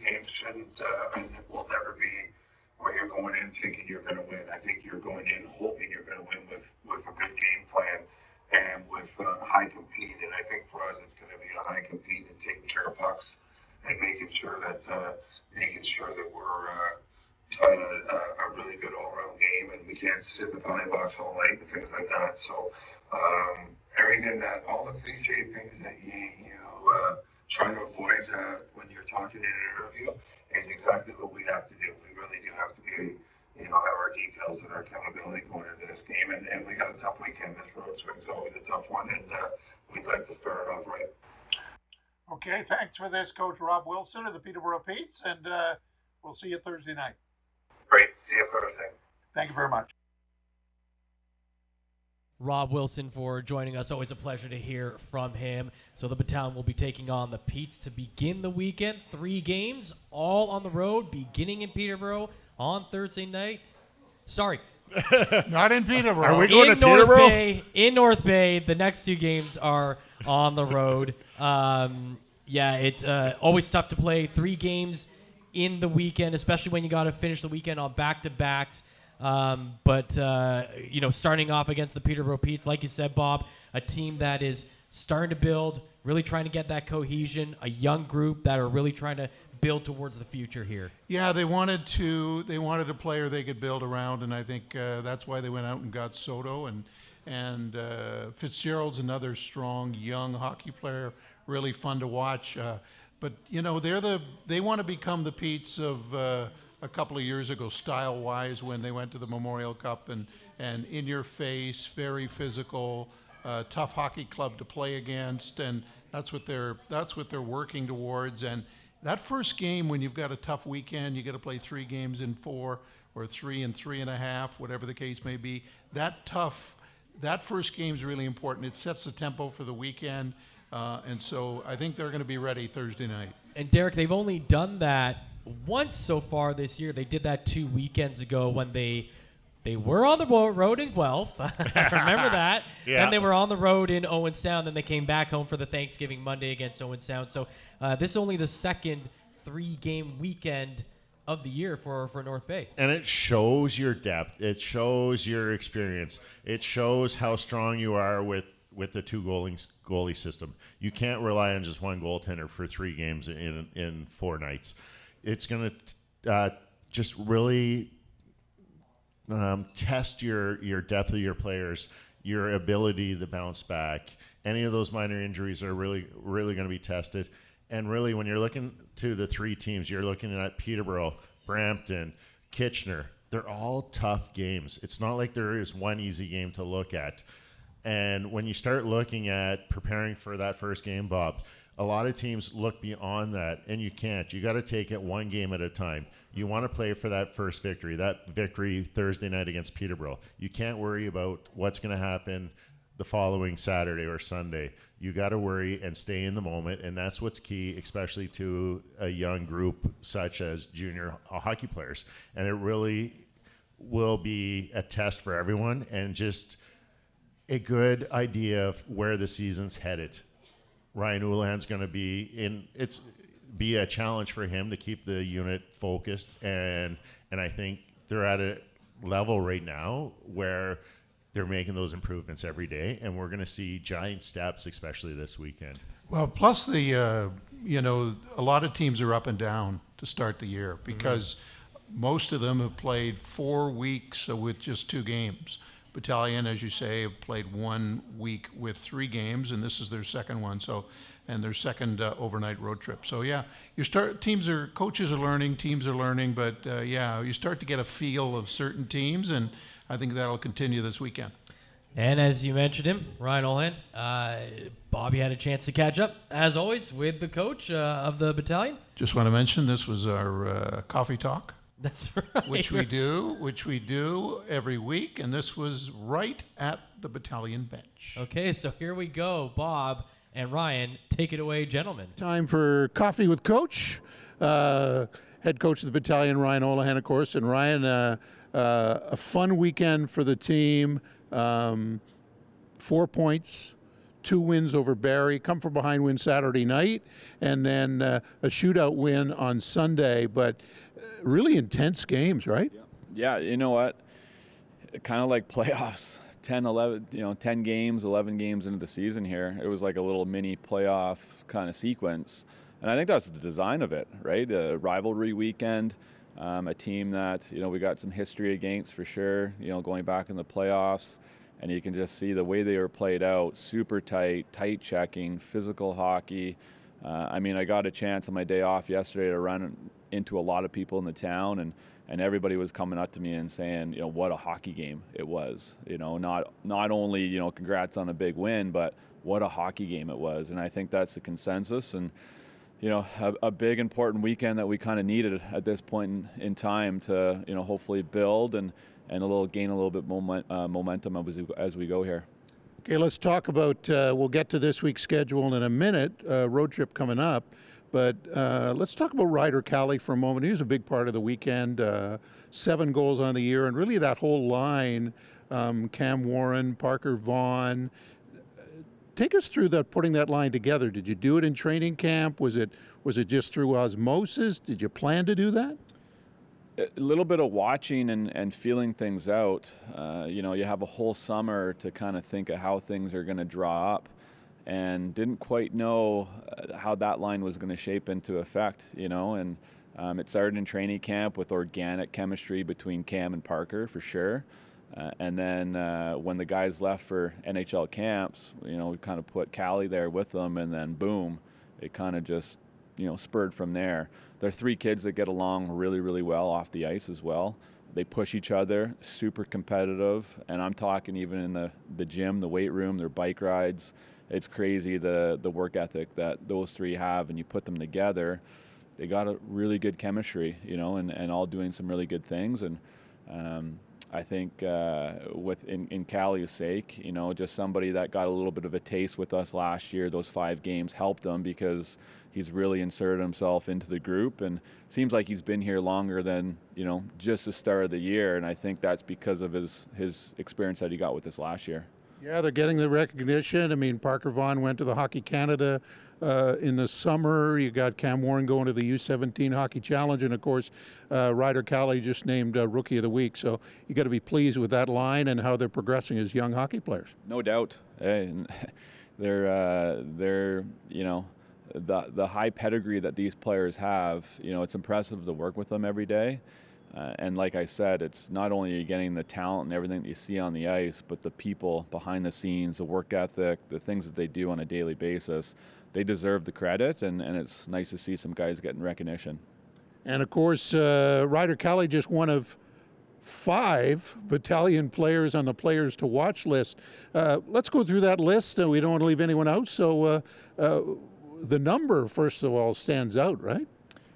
games shouldn't and will never be where you're going in thinking you're going to win. I think you're going in hoping you're going to win with a good game plan and with high compete. And I think for us, it's going to be a high compete and taking care of pucks and making sure that we're playing a really good all-around game, and we can't sit in the penalty box all night and things like that. So all the cliche things that you try to avoid when you're talking in an interview is exactly what we have to do. We really do have to be, have our details and our accountability going into this game, and we got a tough weekend. This road swing's always a tough one, and we'd like to start it off right. Okay, thanks for this, Coach Rob Wilson of the Peterborough Petes, and we'll see you Thursday night. Great. See you Thursday. Thank you very much. Rob Wilson for joining us. Always a pleasure to hear from him. So the Battalion will be taking on the Petes to begin the weekend. 3 games, all on the road, beginning in Peterborough on Thursday night. Sorry. Not in Peterborough. Are we going to Peterborough? In North Bay, the next 2 games are on the road. It's always tough to play 3 games in the weekend, especially when you got to finish the weekend on back-to-backs. Starting off against the Peterborough Petes, like you said, Bob, a team that is starting to build, really trying to get that cohesion, a young group that are really trying to build towards the future here. Yeah, they wanted a player they could build around, and I think that's why they went out and got Soto, and Fitzgerald's another strong young hockey player, really fun to watch. But they want to become the Petes of a couple of years ago, style-wise, when they went to the Memorial Cup and in your face, very physical, tough hockey club to play against, and that's what they're working towards. And that first game, when you've got a tough weekend, you got to play 3 games in 4 or 3 and 3.5, whatever the case may be. That first game is really important. It sets the tempo for the weekend, and so I think they're going to be ready Thursday night. And Derek, they've only done that once so far this year. They did that 2 weekends ago when they were on the road in Guelph. Remember that? Yeah. Then they were on the road in Owen Sound. Then they came back home for the Thanksgiving Monday against Owen Sound. So this is only the second 3-game weekend of the year for North Bay. And it shows your depth. It shows your experience. It shows how strong you are with the 2 goalie system. You can't rely on just one goaltender for 3 games in 4 nights. It's going to just really test your depth of your players, your ability to bounce back. Any of those minor injuries are really going to be tested. And really, when you're looking to the 3 teams, you're looking at Peterborough, Brampton, Kitchener. They're all tough games. It's not like there is one easy game to look at. And when you start looking at preparing for that first game, Bob, a lot of teams look beyond that, and you can't. You got to take it one game at a time. You want to play for that first victory, Thursday night against Peterborough. You can't worry about what's going to happen the following Saturday or Sunday. You got to worry and stay in the moment, and that's what's key, especially to a young group such as junior hockey players. And it really will be a test for everyone and just a good idea of where the season's headed. Ryan Houlihan's going to be a challenge for him to keep the unit focused, and I think they're at a level right now where they're making those improvements every day, and we're going to see giant steps, especially this weekend. Well, plus a lot of teams are up and down to start the year because most of them have played 4 weeks with just 2 games. Battalion, as you say, have played 1 week with 3 games, and this is their second one. And their second overnight road trip. So yeah, coaches are learning, teams are learning, but you start to get a feel of certain teams, and I think that'll continue this weekend. And as you mentioned him, Ryan Houlihan, Bobby had a chance to catch up, as always, with the coach of the Battalion. Just want to mention this was our coffee talk. That's right. Which we do every week, and this was right at the Battalion bench. Okay, so here we go. Bob and Ryan, take it away, gentlemen. Time for Coffee with Coach. Head coach of the Battalion, Ryan Houlihan, of course. And Ryan, a fun weekend for the team. 4 points, 2 wins over Barrie, come from behind win Saturday night, and then a shootout win on Sunday. But really intense games, right? Yeah, you know what? Kind of like playoffs. 10 games, 11 games into the season here. It was like a little mini playoff kind of sequence. And I think that's the design of it, right? A rivalry weekend, a team that, we got some history against for sure, going back in the playoffs. And you can just see the way they were played out, super tight checking, physical hockey. I got a chance on my day off yesterday to run into a lot of people in the town, and everybody was coming up to me and saying, what a hockey game it was. Not only, congrats on a big win, but what a hockey game it was. And I think that's the consensus. And, a big important weekend that we kind of needed at this point in time to, hopefully build and gain a little bit momentum as we go here. Okay, let's talk about, we'll get to this week's schedule in a minute, road trip coming up. But let's talk about Ryder Cali for a moment. He was a big part of the weekend, 7 goals on the year, and really that whole line, Cam Warren, Parker Vaughn. Take us through putting that line together. Did you do it in training camp? Was it just through osmosis? Did you plan to do that? A little bit of watching and feeling things out. You have a whole summer to kind of think of how things are going to draw up, and didn't quite know how that line was going to shape into effect, and it started in training camp with organic chemistry between Cam and Parker for sure. And then when the guys left for NHL camps, we kind of put Cali there with them, and then boom, it kind of just spurred from there. They're 3 kids that get along really, really well off the ice as well. They push each other, super competitive, and I'm talking even in the gym, the weight room, their bike rides. It's crazy the work ethic that those 3 have, and you put them together, they got a really good chemistry, and all doing some really good things. And I think in Callie's sake, just somebody that got a little bit of a taste with us last year, those 5 games helped him because he's really inserted himself into the group, and seems like he's been here longer than, just the start of the year. And I think that's because of his experience that he got with us last year. Yeah, they're getting the recognition. I mean, Parker Vaughan went to the Hockey Canada in the summer. You got Cam Warren going to the U17 Hockey Challenge, and of course, Ryder Callie just named Rookie of the Week. So you got to be pleased with that line and how they're progressing as young hockey players. No doubt. Hey, they're the high pedigree that these players have. It's impressive to work with them every day. And like I said, it's not only are you getting the talent and everything that you see on the ice, but the people behind the scenes, the work ethic, the things that they do on a daily basis. They deserve the credit, and it's nice to see some guys getting recognition. And of course, Ryder Callie just one of 5 Battalion players on the players to watch list. Let's go through that list. We don't want to leave anyone out. So the number, first of all, stands out, right?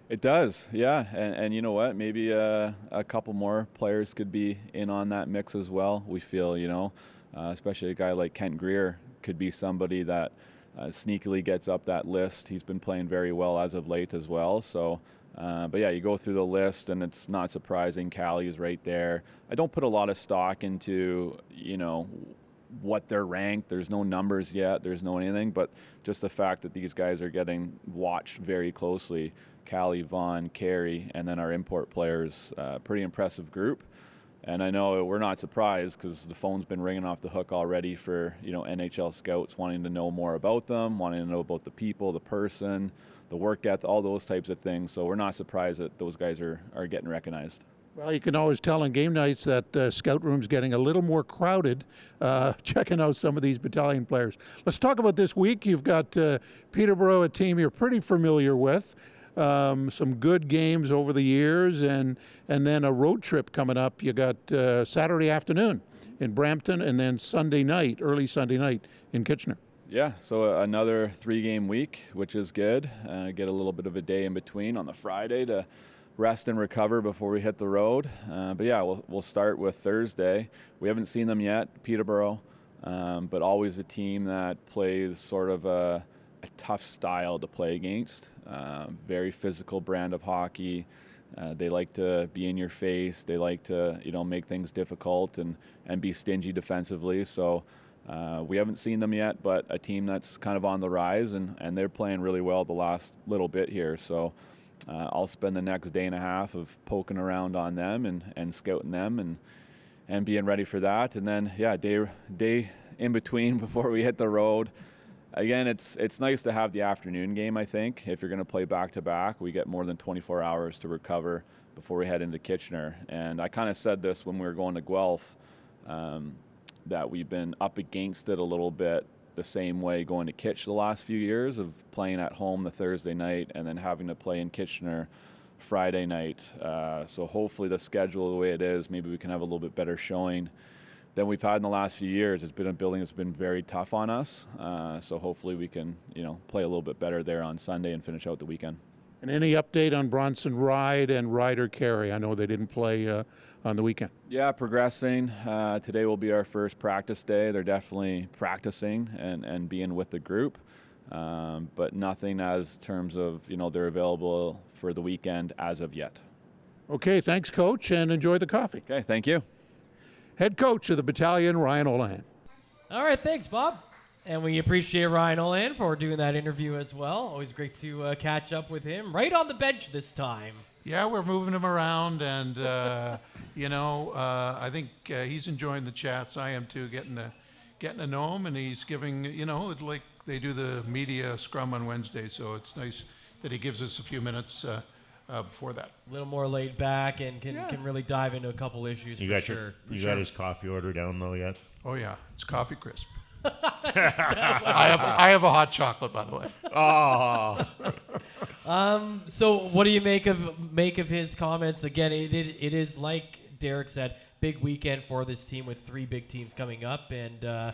It does, yeah. And you know what? Maybe a couple more players could be in on that mix as well. We feel, especially a guy like Kent Greer could be somebody that sneakily gets up that list. He's been playing very well as of late as well. So, but yeah, you go through the list and it's not surprising. Callie's right there. I don't put a lot of stock into, what they're ranked. There's no numbers yet. There's no anything, but just the fact that these guys are getting watched very closely. Callie, Vaughn, Carey, and then our import players, pretty impressive group. And I know we're not surprised because the phone's been ringing off the hook already for, NHL scouts wanting to know more about them, wanting to know about the people, the person, the work ethic, all those types of things. So we're not surprised that those guys are getting recognized. Well, you can always tell on game nights that scout room's getting a little more crowded, checking out some of these Battalion players. Let's talk about this week. You've got Peterborough, a team you're pretty familiar with. Some good games over the years, and then a road trip coming up. You got Saturday afternoon in Brampton, and then Sunday night, early Sunday night in Kitchener. Yeah, so another 3-game week, which is good. Get a little bit of a day in between on the Friday to rest and recover before we hit the road. But yeah, we'll start with Thursday. We haven't seen them yet, Peterborough, but always a team that plays sort of a tough style to play against. Very physical brand of hockey. They like to be in your face. They like to, make things difficult and be stingy defensively. So we haven't seen them yet, but a team that's kind of on the rise, and they're playing really well the last little bit here. So I'll spend the next day and a half of poking around on them and scouting them and being ready for that. And then, yeah, day in between before we hit the road. Again, it's nice to have the afternoon game, I think. If you're going to play back-to-back, we get more than 24 hours to recover before we head into Kitchener. And I kind of said this when we were going to Guelph, that we've been up against it a little bit the same way going to Kitch the last few years of playing at home the Thursday night and then having to play in Kitchener Friday night. So hopefully the schedule the way it is, maybe we can have a little bit better showing than we've had in the last few years. It's been a building that's been very tough on us. So hopefully we can, play a little bit better there on Sunday and finish out the weekend. And any update on Bronson Ride and Ryder Carey? I know they didn't play on the weekend. Yeah, progressing. Today will be our first practice day. They're definitely practicing and being with the group, but nothing as terms of, they're available for the weekend as of yet. Okay, thanks, Coach, and enjoy the coffee. Okay, thank you. Head coach of the Battalion, Ryan Olahan. All right, thanks, Bob. And we appreciate Ryan Olahan for doing that interview as well. Always great to catch up with him. Right on the bench this time. Yeah, we're moving him around, and, I think he's enjoying the chats. I am too, getting to know him, and he's giving, it's like they do the media scrum on Wednesday, so it's nice that he gives us a few minutes before that. A little more laid back and can really dive into a couple issues for sure. You got his coffee order down though yet? Oh yeah, it's Coffee Crisp. I have a hot chocolate, by the way. Oh. So what do you make of his comments? Again, it is like Derek said, big weekend for this team with 3 big teams coming up, and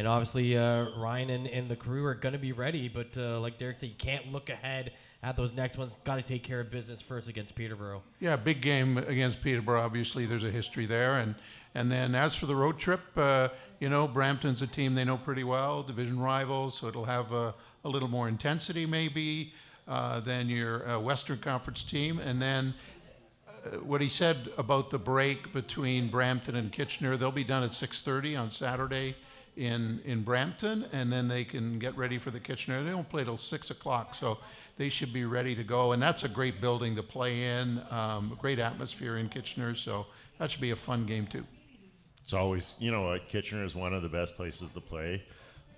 obviously Ryan and the crew are going to be ready. But like Derek said, you can't look ahead at those next ones. Got to take care of business first against Peterborough. Yeah, big game against Peterborough. Obviously, there's a history there, and then as for the road trip, Brampton's a team they know pretty well, division rivals, so it'll have a little more intensity maybe than your Western Conference team. And then what he said about the break between Brampton and Kitchener, they'll be done at 6:30 on Saturday in Brampton, and then they can get ready for the Kitchener. They don't play till 6 o'clock, so they should be ready to go. And that's a great building to play in, a great atmosphere in Kitchener, so that should be a fun game too. It's always, Kitchener is one of the best places to play.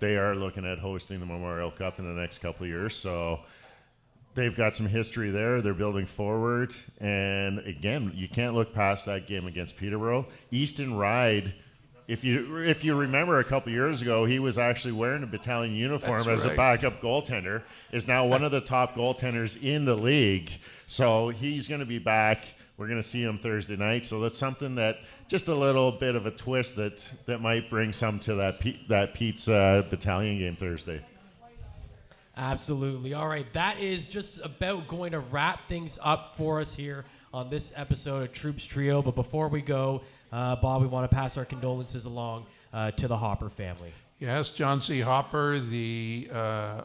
They are looking at hosting the Memorial Cup in the next couple of years, so they've got some history there. They're building forward, and again, you can't look past that game against Peterborough. Easton Ride, if you remember a couple years ago, he was actually wearing a Battalion uniform as a backup goaltender, is now one of the top goaltenders in the league. So he's going to be back. We're going to see him Thursday night. So that's something that just a little bit of a twist that might bring some to that Pete's Battalion game Thursday. Absolutely. All right, that is just about going to wrap things up for us here on this episode of Troops Trio. But before we go, Bob, we want to pass our condolences along to the Hopper family. Yes, John C. Hopper, the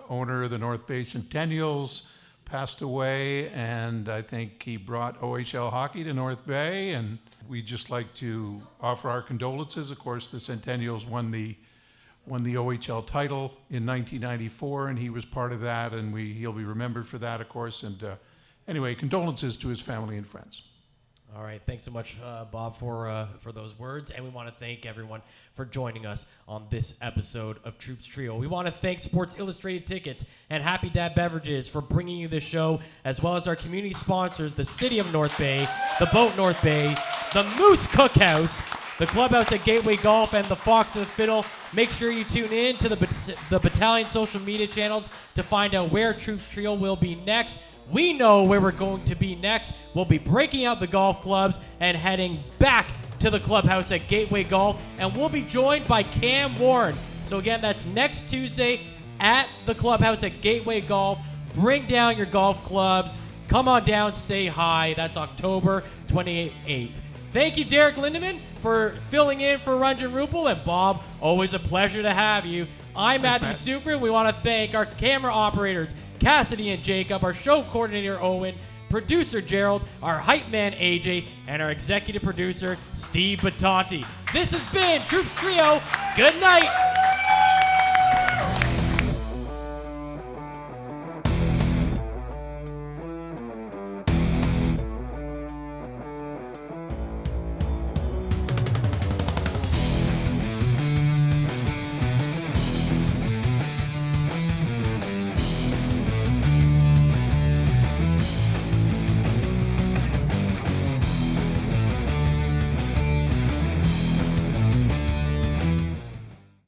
owner of the North Bay Centennials, passed away, and I think he brought OHL hockey to North Bay, and we'd just like to offer our condolences. Of course, the Centennials won the OHL title in 1994, and he was part of that, and he'll be remembered for that, of course. And anyway, condolences to his family and friends. All right, thanks so much, Bob, for those words, and we want to thank everyone for joining us on this episode of Troops Trio. We want to thank Sports Illustrated Tickets and Happy Dad Beverages for bringing you this show, as well as our community sponsors, the City of North Bay, the Boat North Bay, the Moose Cookhouse, the Clubhouse at Gateway Golf, and the Fox to the Fiddle. Make sure you tune in to the Battalion social media channels to find out where Troops Trio will be next. We know where we're going to be next. We'll be breaking out the golf clubs and heading back to the Clubhouse at Gateway Golf, and we'll be joined by Cam Warren. So again, that's next Tuesday at the Clubhouse at Gateway Golf. Bring down your golf clubs. Come on down, say hi. That's October 28th. Thank you, Derek Lindeman, for filling in for Ranjan Rupal, and Bob, always a pleasure to have you. I'm Matthew Sookram. We want to thank our camera operators, Cassidy and Jacob, our show coordinator, Owen, producer, Gerald, our hype man, AJ, and our executive producer, Steve Battanti. This has been Troops Trio. Good night.